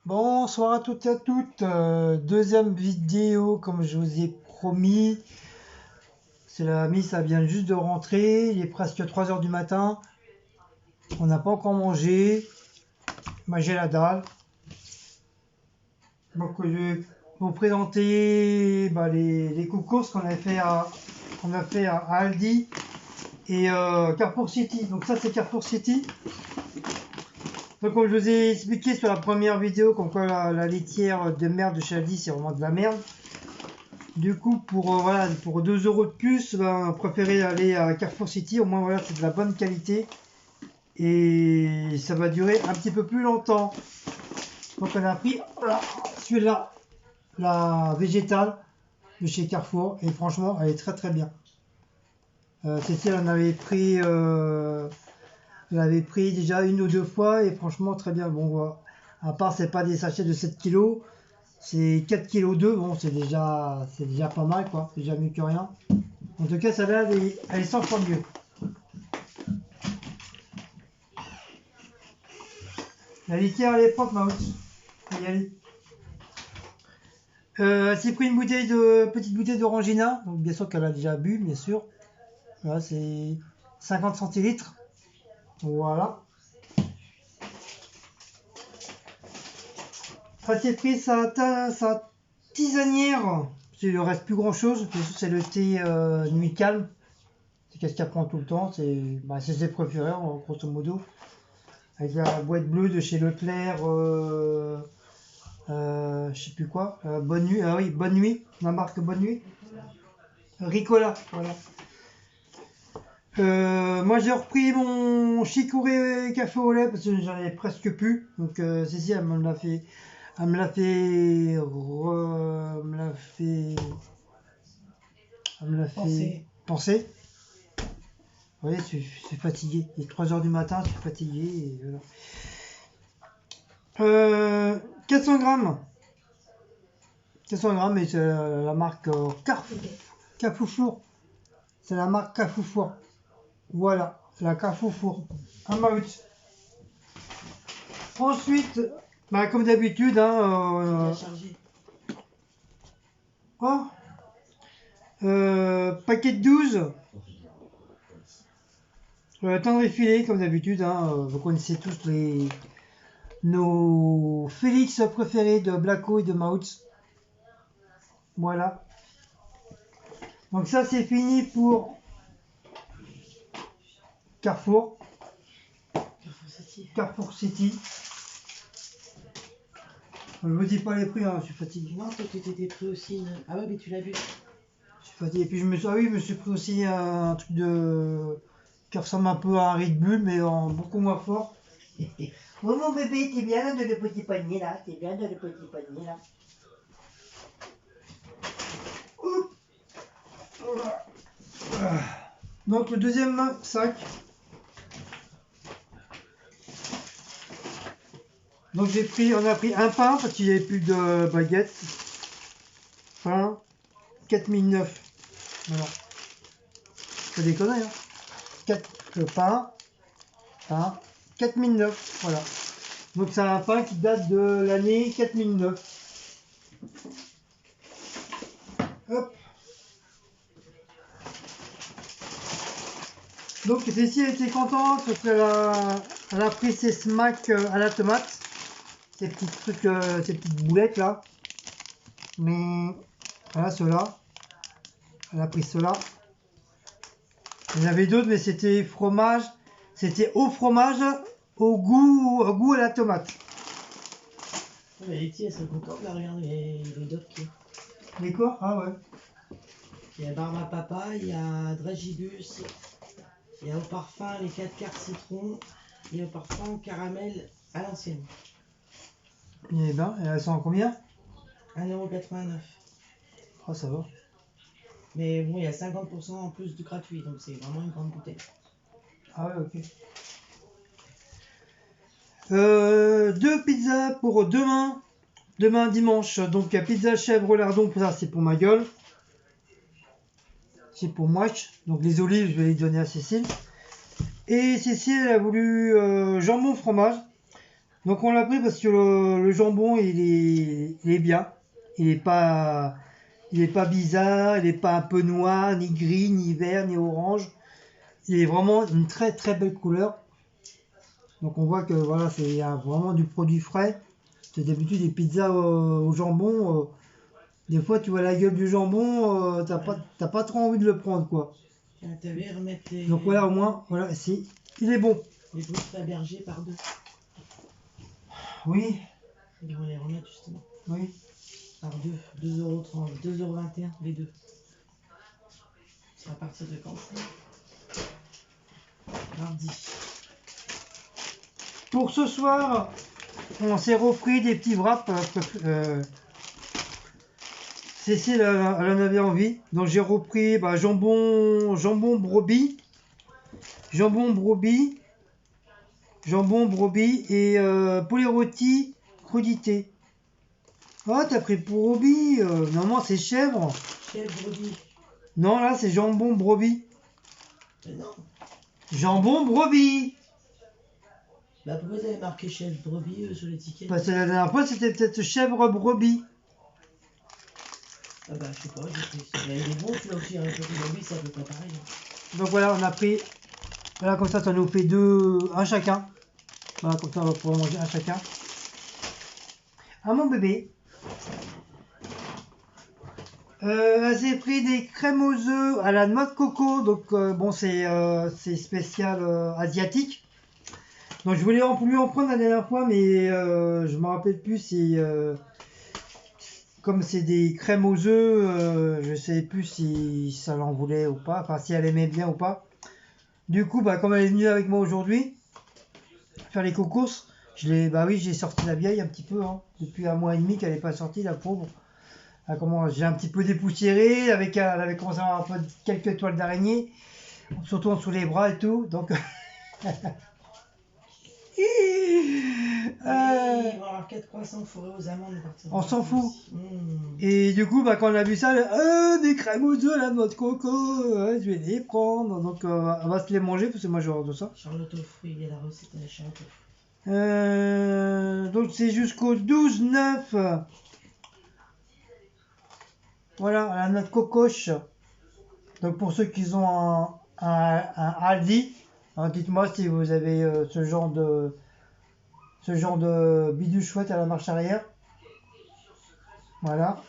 Bonsoir à toutes et à toutes. Deuxième vidéo comme je vous ai promis. C'est la Miss, elle vient juste de rentrer. Il est presque 3 heures du matin. On n'a pas encore mangé. Moi j'ai la dalle. Donc je vais vous présenter les courses qu'on a fait à Aldi et Carrefour City. Donc ça c'est Carrefour City. Donc comme je vous ai expliqué sur la première vidéo, comme quoi la laitière de merde de chez Aldi c'est vraiment de la merde. Du coup, voilà, pour 2 euros de plus, ben, préférez aller à Carrefour City. Au moins, voilà, c'est de la bonne qualité. Et ça va durer un petit peu plus longtemps. Donc, on a pris celui-là, la végétale de chez Carrefour. Et franchement, elle est très très bien. Celle-ci, elle avait pris déjà une ou deux fois. Et franchement, très bien. Bon, voilà. À part, c'est pas des sachets de 7 kilos. C'est 4 kg 2. Bon, c'est déjà pas mal, quoi. C'est déjà mieux que rien. En tout cas, celle-là, elle est 100 fois mieux. La litière, elle est propre, ma haute. Faut y aller. Elle s'est pris petite bouteille d'orangina. Donc, bien sûr qu'elle a déjà bu, bien sûr. Voilà, c'est 50 centilitres. Voilà. Elle s'est pris sa tisanière. Il ne reste plus grand chose. C'est le thé nuit calme. C'est qu'est-ce qu'elle prend tout le temps. C'est ses préférés, grosso modo. Avec la boîte bleue de chez Leclerc. Je sais plus quoi. Bonne nuit. Ah oui, Bonne nuit. La marque Bonne nuit. Ricola, voilà. Moi j'ai repris mon chicorée café au lait parce que j'en avais presque plus. Donc Cécile elle me l'a fait. Elle me l'a fait. Me l'a fait. Elle me l'a fait penser. Vous voyez, je suis fatigué. Il est 3 heures du matin, je suis fatigué. Et voilà. 400 grammes. 400 grammes et c'est la marque Cafoufour. C'est la marque Cafoufour. Voilà, la Cafoufour. Un maout. Ensuite, comme d'habitude, hein, oh, paquet de 12, tendre filet, comme d'habitude, hein, vous connaissez tous nos Félix préférés de Blacko et de Mautz. Voilà. Donc ça, c'est fini pour Carrefour. Carrefour City. Je vous dis pas les prix, hein, je suis fatigué. Non, toi, tu t'étais pris aussi. Ah ouais, mais tu l'as vu. Je suis fatigué. Et puis je me suis pris aussi un truc qui ressemble un peu à un Red Bull, mais en beaucoup moins fort. Oh mon bébé, t'es bien dans le petit panier là, t'es bien dans le petit panier là. Donc le deuxième sac. Donc on a pris un pain parce qu'il n'y avait plus de baguettes. Pain, 4009. Voilà. Pas déconner, hein. 4, le pain, 4009. Voilà. Donc c'est un pain qui date de l'année 4009. Hop. Donc Cécile était contente parce qu'elle a pris ses smacks à la tomate. Ces petits trucs, ces petites boulettes là. Mais voilà, ceux-là. Elle a pris ceux-là. Il y en avait d'autres, mais c'était fromage. C'était au fromage, au goût à la tomate. Mais les petits, elles sont contentes de regarder les docs. Mais quoi? Ah ouais. Il y a Barbe à Papa, il y a Dragibus, il y a au parfum les 4 quarts citron, il y a au parfum caramel à l'ancienne. Eh ben, elles sont à combien? 1,89 €. Ah, ça va. Mais bon, il y a 50% en plus du gratuit, donc c'est vraiment une grande bouteille. Ah ouais, ok. 2 pizzas pour demain. Demain dimanche. Donc pizza chèvre lardon, ça c'est pour ma gueule. C'est pour moi. Donc les olives, je vais les donner à Cécile. Et Cécile elle a voulu jambon fromage. Donc on l'a pris parce que le jambon il est bien. Il est pas bizarre, il est pas un peu noir, ni gris, ni vert, ni orange. Il est vraiment une très très belle couleur. Donc on voit que voilà, c'est vraiment du produit frais. C'est d'habitude des pizzas au jambon. Des fois tu vois la gueule du jambon, t'as pas trop envie de le prendre quoi. Ah, t'as vu remettre les... Donc voilà, au moins, voilà, il est bon. Les bouches berger par 2. Oui, Ils vont les remettre justement. oui. Par 2. 2,30 €. 2,21 € les deux. C'est à partir de quand ça? Mardi. Pour ce soir, on s'est repris des petits wraps. Cécile, elle en avait envie. Donc j'ai repris jambon brebis. Jambon brebis. Jambon brebis et poulet rôti crudité. Ah, t'as pris brebis. Normalement, c'est chèvre. Chèvre brebis. Non, là, c'est jambon brebis. Non. Jambon brebis. Bah pourquoi vous avez marqué chèvre brebis sur l'étiquette? Parce que la dernière fois, c'était peut-être chèvre brebis. Ah bah je sais pas, j'ai pris ça. Mais il est bon celui-là aussi, hein, le côté brebis, c'est à peu près pareil. Hein. Donc voilà, on a pris. Voilà, comme ça nous fait un chacun. Voilà, comme ça, on va pouvoir manger un chacun. À mon bébé. J'ai pris des crèmes aux œufs à la noix de coco. Donc bon, c'est spécial asiatique. Donc je voulais lui en prendre la dernière fois, mais je me rappelle plus si comme c'est des crèmes aux œufs, je sais plus si ça l'en voulait ou pas, enfin si elle aimait bien ou pas. Du coup, bah comme elle est venue avec moi aujourd'hui faire les courses, j'ai sorti la vieille un petit peu, hein. Depuis 1 mois et demi qu'elle n'est pas sortie, la pauvre. J'ai un petit peu dépoussiéré, elle avait commencé à avoir un peu quelques toiles d'araignée, surtout en dessous les bras et tout, donc. Ils vont avoir 4 croissants fourrés aux amandes à partir de On s'en fout. Mmh. Et du coup, quand on a vu ça, des crèmes aux œufs, la noix de coco, je vais les prendre. Donc, on va se les manger parce que moi, j'aurai de ça. Charlotte aux fruits, il y a la recette à la charlotte aux fruits. Donc, c'est jusqu'au 12/9. Voilà, la noix de cocoche. Donc, pour ceux qui ont un Aldi, hein, dites-moi si vous avez ce genre de bidou chouette à la marche arrière. Voilà.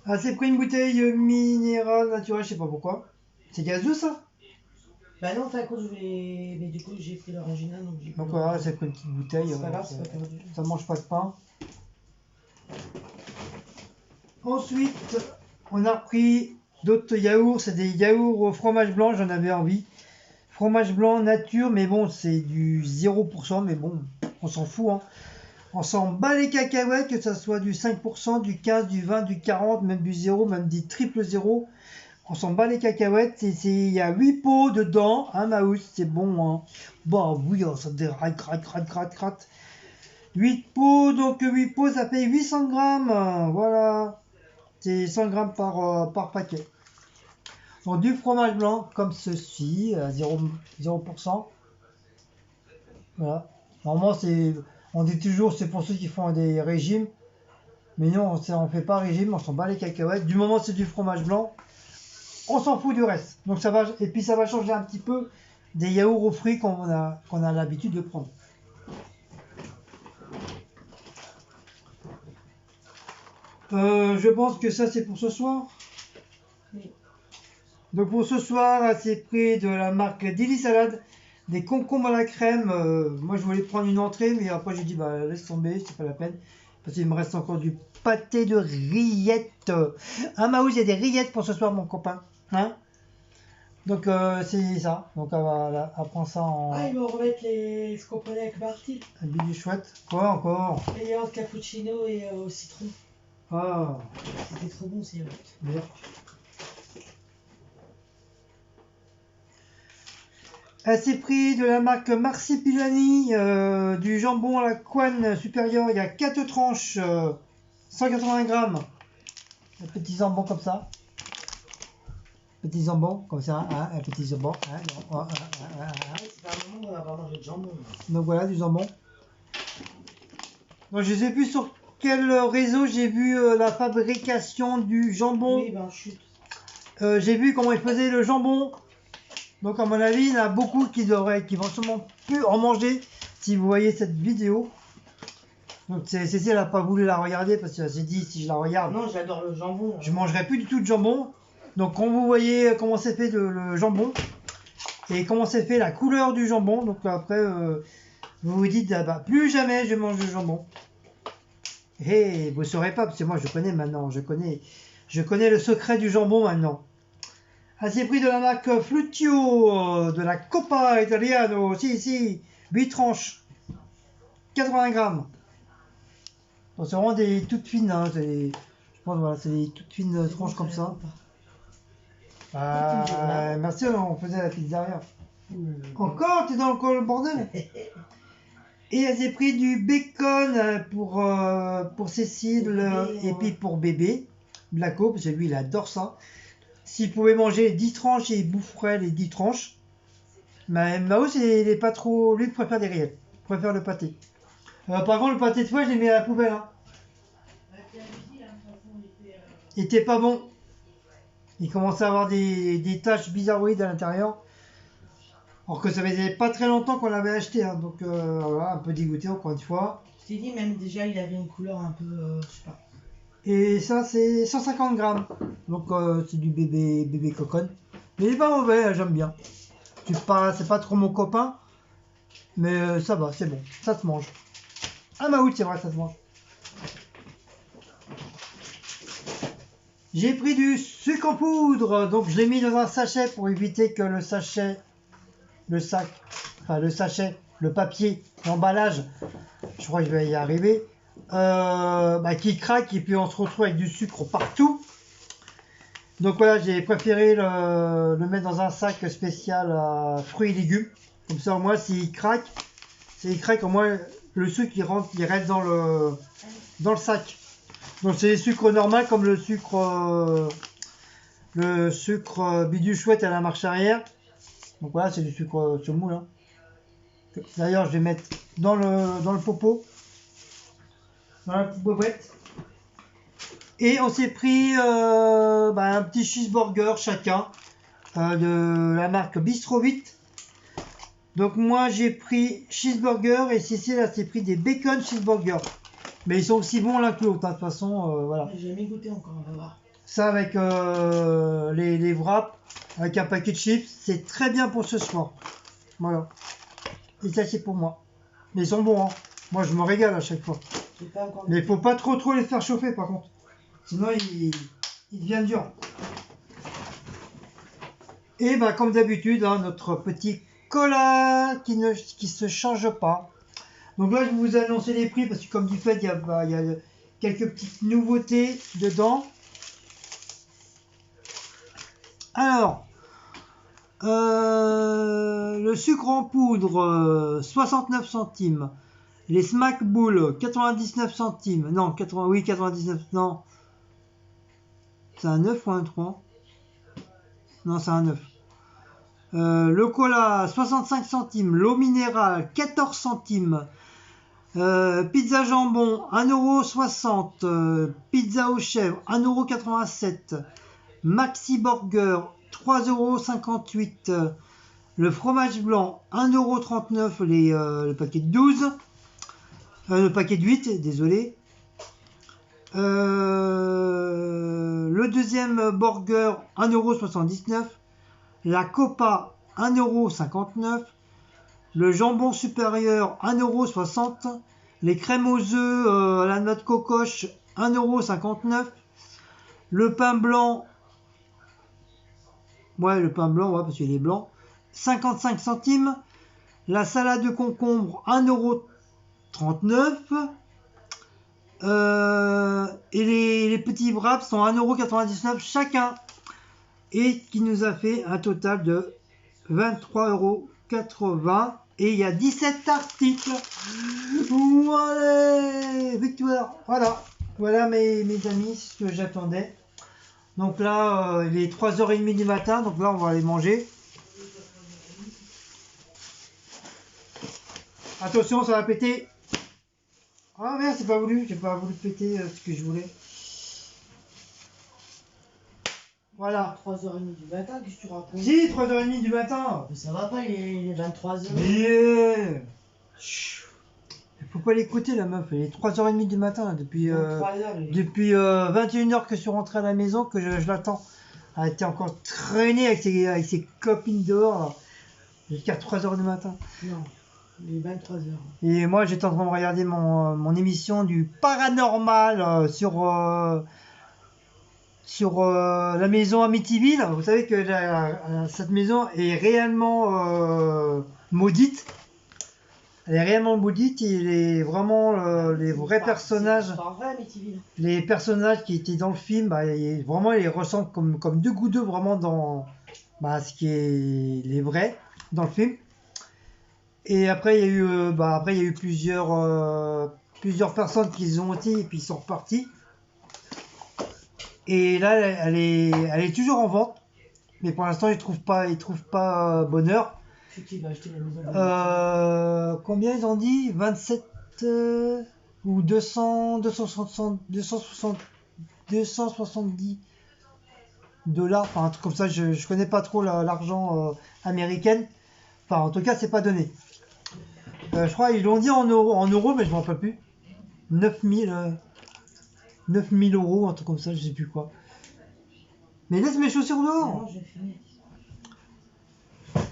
Ah, c'est pris une bouteille minérale naturelle, je sais pas pourquoi. C'est gazeux ça? Bah non, t'as cause mais du coup j'ai pris l'original donc j'ai pris. Donc voilà, c'est pris une petite bouteille. C'est pas grave, c'est pas perdu. Ça mange pas de pain. Ensuite, on a repris d'autres yaourts. C'est des yaourts au fromage blanc, j'en avais envie. Fromage blanc nature, mais bon, c'est du 0%, mais bon, on s'en fout, hein. On s'en bat les cacahuètes, que ça soit du 5%, du 15, du 20, du 40, même du 0, même du triple 0. On s'en bat les cacahuètes. Il y a 8 pots dedans. Hein, Maus, c'est bon. Hein. Bah oui, ça déraille, gratte. 8 pots, donc 8 pots, ça fait 800 grammes. Voilà. C'est 100 grammes par paquet. Donc du fromage blanc, comme ceci, 0%. Voilà. Normalement, on dit toujours c'est pour ceux qui font des régimes. Mais nous, on fait pas régime, on s'en bat les cacahuètes. Du moment que c'est du fromage blanc, on s'en fout du reste. Donc ça va, et puis ça va changer un petit peu des yaourts aux fruits qu'on a l'habitude de prendre. Je pense que ça c'est pour ce soir. Oui. Donc pour ce soir, c'est pris de la marque Deli Salade, des concombres à la crème. Moi je voulais prendre une entrée, mais après j'ai dit bah laisse tomber, c'est pas la peine. Parce qu'il me reste encore du pâté de rillettes. Ah Maouz, il y a des rillettes pour ce soir mon copain. Hein? Donc c'est ça. Donc elle prend ça en. Ah, ils vont remettre ce qu'on prenait avec Marty. Un billet chouette. Quoi encore? Les yaourts cappuccino et au citron. Ah, C'était trop bon ces yaourts. bien. Elle s'est pris de la marque Marsipilani, du jambon à la couenne supérieure. Il y a 4 tranches, 180 grammes. Un petit jambon comme ça. Petit jambon, comme ça, hein, un petit jambon. Hein, C'est pas un moment où on va pas manger de jambon. Donc voilà, du jambon. Donc je sais plus sur quel réseau j'ai vu la fabrication du jambon. Oui, ben chut. J'ai vu comment ils faisaient le jambon. Donc à mon avis, il y en a beaucoup qui vont sûrement plus en manger si vous voyez cette vidéo. Donc Cécile n'a pas voulu la regarder parce qu'elle s'est dit si je la regarde, Non, j'adore le jambon. je mangerai plus du tout de jambon. Donc quand vous voyez comment c'est fait le jambon et comment c'est fait la couleur du jambon, donc après vous vous dites ah bah, plus jamais je mange de jambon. Et vous saurez pas parce que moi je connais maintenant, je connais le secret du jambon maintenant. À ces prix de la marque Flutio de la Coppa Italiano, si, 8 tranches, 80 grammes. Donc c'est vraiment des toutes fines, hein, je pense voilà, c'est des toutes fines tranches comme ça. Merci, on faisait la pizzeria. Encore, t'es dans le bordel. Et elle s'est pris du bacon pour Cécile et puis pour bébé, Blaco, parce que lui il adore ça. S'il pouvait manger 10 tranches, il boufferait les 10 tranches. Mais Mao, il est pas trop. Lui, il préfère des rillettes. Il préfère le pâté. Par contre, le pâté de foie, je l'ai mis à la poubelle. Hein. Il était pas bon. Il commençait à avoir des taches bizarroïdes à l'intérieur. Alors que ça faisait pas très longtemps qu'on l'avait acheté. Hein. Donc voilà, un peu dégoûté encore une fois. Je t'ai dit, même déjà, il avait une couleur un peu. Je sais pas. Et ça, c'est 150 grammes. Donc c'est du bébé coconne. Mais il est pas mauvais, j'aime bien. C'est pas trop mon copain. Mais ça va, c'est bon. Ça se mange. Ah bah oui, c'est vrai, ça se mange. J'ai pris du sucre en poudre. Donc je l'ai mis dans un sachet pour éviter que le sachet, le sachet, le papier, l'emballage, je crois que je vais y arriver, qui craque et puis on se retrouve avec du sucre partout. Donc voilà, j'ai préféré le mettre dans un sac spécial à fruits et légumes. Comme ça, au moins, s'il craque, au moins, le sucre il reste dans le sac. Donc c'est les sucres normaux comme le sucre bidule chouette à la marche arrière. Donc voilà, c'est du sucre semoule. Hein. D'ailleurs, je vais mettre dans le popo, dans la petite boîte. Et on s'est pris un petit cheeseburger chacun de la marque Bistro 8. Donc moi j'ai pris cheeseburger et Cécile elle s'est pris des bacon cheeseburger. Mais ils sont aussi bons l'un que l'autre, hein, de toute façon, voilà. J'ai jamais goûté encore, on va voir. Ça avec les wraps, avec un paquet de chips, c'est très bien pour ce soir. Voilà. Et ça c'est pour moi. Mais ils sont bons, hein. Moi je me régale à chaque fois. Mais il faut pas trop les faire chauffer par contre. Sinon ils deviennent durs. Et comme d'habitude, hein, notre petit cola qui se change pas. Donc là je vais vous annoncer les prix parce que comme du fait il y a quelques petites nouveautés dedans. Alors le sucre en poudre 69 centimes. Les Smack Boules 99 centimes. Non, 99. Non. C'est un 9 ou un 3? Non, c'est un 9. Le cola 65 centimes. L'eau minérale 14 centimes. Pizza jambon 1,60€. Pizza aux chèvres 1,87€. Maxi Burger 3,58€. Le fromage blanc 1,39€. Le paquet de 12. Le paquet de 8, désolé. Le deuxième burger 1,79€. La Coppa 1,59€. Le jambon supérieur 1,60€. Les crèmes aux œufs à la noix de cocoche 1,59€. Le pain blanc, le pain blanc, parce qu'il est blanc, 55 centimes. La salade de concombre 1,39€. Et les petits wraps sont 1,99€ chacun. Et qui nous a fait un total de 23,80€. Et il y a 17 articles. Voilà, victoire. Voilà mes amis, ce que j'attendais. Donc là, il est 3h30 du matin, donc là, on va aller manger. Attention, ça va péter. Ah merde, c'est pas voulu, j'ai pas voulu péter ce que je voulais. Voilà. 3h30 du matin, qu'est-ce que tu racontes? Si, 3h30 du matin. Mais ça va pas, il est 23h. Mais il faut pas l'écouter la meuf, il est 3h30 du matin, depuis 21h que je suis rentré à la maison, que je l'attends. Elle était encore traînée avec ses copines dehors, là, jusqu'à 3h du matin. Non, il est 23h. Et moi j'étais en train de regarder mon émission du paranormal sur la maison Amityville. Vous savez que cette maison est réellement maudite. Elle est réellement maudite. Il est vraiment les vrais personnages. C'est pas vrai, Amityville. Les personnages qui étaient dans le film, vraiment ils ressemblent comme deux gouttes d'eau vraiment dans ce qui est les vrais dans le film. Et après il y a eu plusieurs personnes qui ont été et puis ils sont repartis. Et là, elle est toujours en vente, mais pour l'instant, ils trouvent pas bonheur. C'est qui va acheter la nouvelle? Combien ils ont dit? 27 ou 270 $, enfin un truc comme ça. Je connais pas trop l'argent américain. Enfin, en tout cas, c'est pas donné. Je crois ils l'ont dit en euros, mais je m'en rappelle plus. 9000 €, un truc comme ça, je sais plus quoi. Mais laisse mes chaussures dehors. Non, j'ai fini.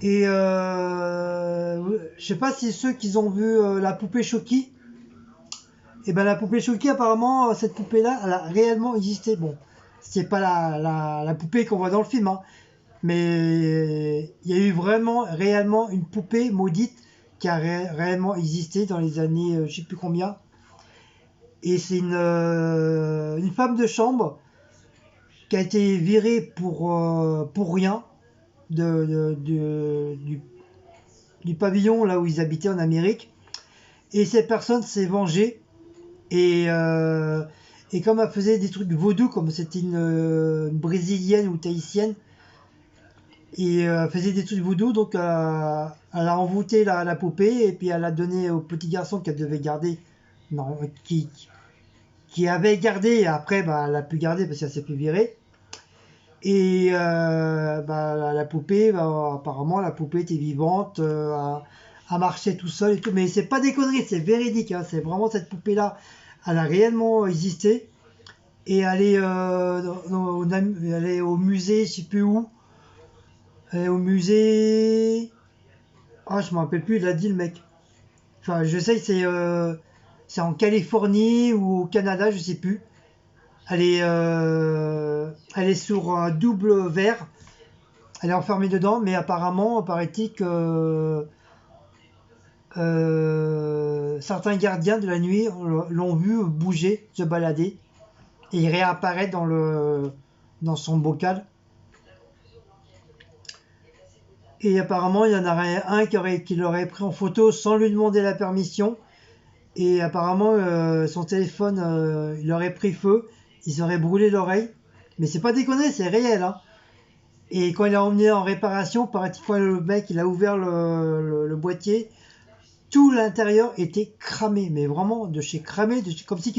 Et je sais pas si ceux qui ont vu la poupée Chucky. Et ben la poupée Chucky, apparemment, cette poupée-là, elle a réellement existé. Bon, c'est pas la poupée qu'on voit dans le film, hein, mais il y a eu réellement une poupée maudite qui a réellement existé dans les années, je sais plus combien. Et c'est une femme de chambre qui a été virée pour rien du pavillon là où ils habitaient en Amérique. Et cette personne s'est vengée. Et comme elle faisait des trucs vaudou, comme c'était une brésilienne ou tahitienne, et elle faisait des trucs vaudou, donc elle a envoûté la poupée et puis elle l'a donné au petit garçon qu'elle devait garder. Non, qui avait gardé, et après elle a pu garder parce qu'elle s'est fait virer. Et la poupée, apparemment la poupée était vivante, a marché tout seul et tout, mais c'est pas des conneries, c'est véridique, hein, c'est vraiment cette poupée là, elle a réellement existé. Et elle est au musée, je sais plus où, elle est au musée, je me rappelle plus, il a dit le mec. Enfin, je sais que c'est en Californie ou au Canada, je sais plus. Elle est sur un double verre. Elle est enfermée dedans, mais apparemment, paraît-il que certains gardiens de la nuit l'ont vu bouger, se balader, et réapparaître dans son bocal. Et apparemment, il y en aurait un qui l'aurait pris en photo sans lui demander la permission. Et apparemment, son téléphone, il aurait pris feu. Ils auraient brûlé l'oreille. Mais c'est pas déconné, c'est réel, hein. Et quand il a emmené en réparation, paraît-il, quand le mec il a ouvert le boîtier, tout l'intérieur était cramé. Mais vraiment, de chez cramé, comme si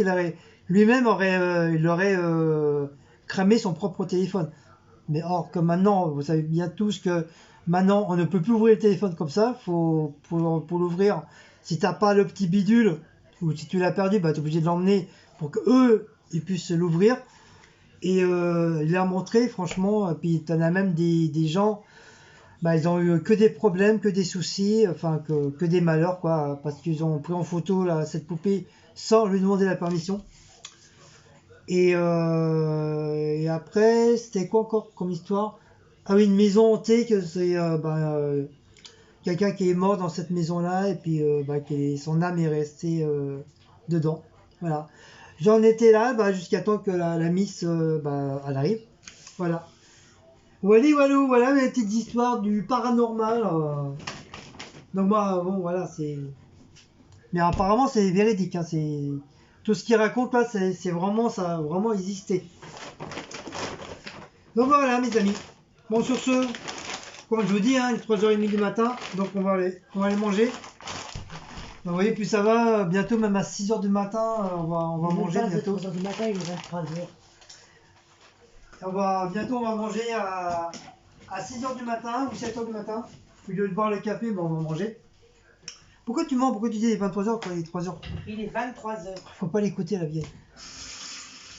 lui-même il aurait cramé son propre téléphone. Mais or que maintenant, vous savez bien tous que maintenant, on ne peut plus ouvrir le téléphone comme ça. Pour l'ouvrir, si t'as pas le petit bidule, ou si tu l'as perdu, tu es obligé de l'emmener pour que eux ils puissent l'ouvrir. Et il l'a montré, franchement. Et puis t'en as même des gens, ils ont eu que des problèmes, que des soucis, enfin que des malheurs, quoi, parce qu'ils ont pris en photo cette poupée sans lui demander la permission. Et après, c'était quoi encore comme histoire? Ah oui, une maison hantée, que c'est quelqu'un qui est mort dans cette maison-là, et puis son âme est restée dedans. Voilà. J'en étais là jusqu'à temps que la miss elle arrive. Voilà. Voilà mes petites histoires du paranormal. Donc moi, bon, voilà, c'est... Mais apparemment, c'est véridique, hein, tout ce qu'il raconte là, c'est vraiment, ça a vraiment existé. Donc voilà mes amis. Bon sur ce, comme je vous dis, hein, il est 3h30 du matin, donc on va aller manger. Donc, vous voyez, plus ça va, bientôt même à 6h du matin, on va manger bientôt. 3h du matin, il est 23h. Bientôt on va manger à 6h du matin ou 7h du matin. Au lieu de boire le café, on va manger. Pourquoi tu mens? Pourquoi tu dis 23h quand il est 3h? Il est 23h. Faut pas l'écouter la vieille.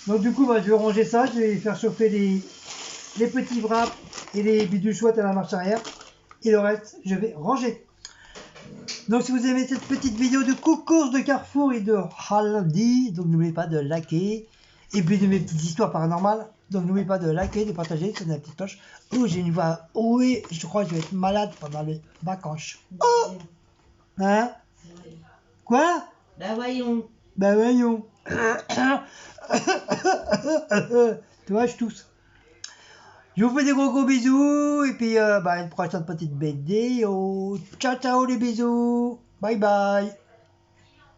Donc du coup, je vais ranger ça, je vais faire chauffer les petits wraps et les bidules chouettes à la marche arrière. Et le reste, je vais ranger. Donc si vous aimez cette petite vidéo de course de Carrefour et de Aldi, donc n'oubliez pas de liker. Et puis de mes petites histoires paranormales. Donc n'oubliez pas de liker, de partager, de sonner la petite cloche. Oh, j'ai une voix. Oh oui, je crois que je vais être malade pendant les vacances. Oh! Hein? Quoi? Bah voyons. Ben voyons. Tu vois, je tousse. Je vous fais des gros bisous. Et puis, une prochaine petite vidéo. Ciao, ciao les bisous. Bye bye.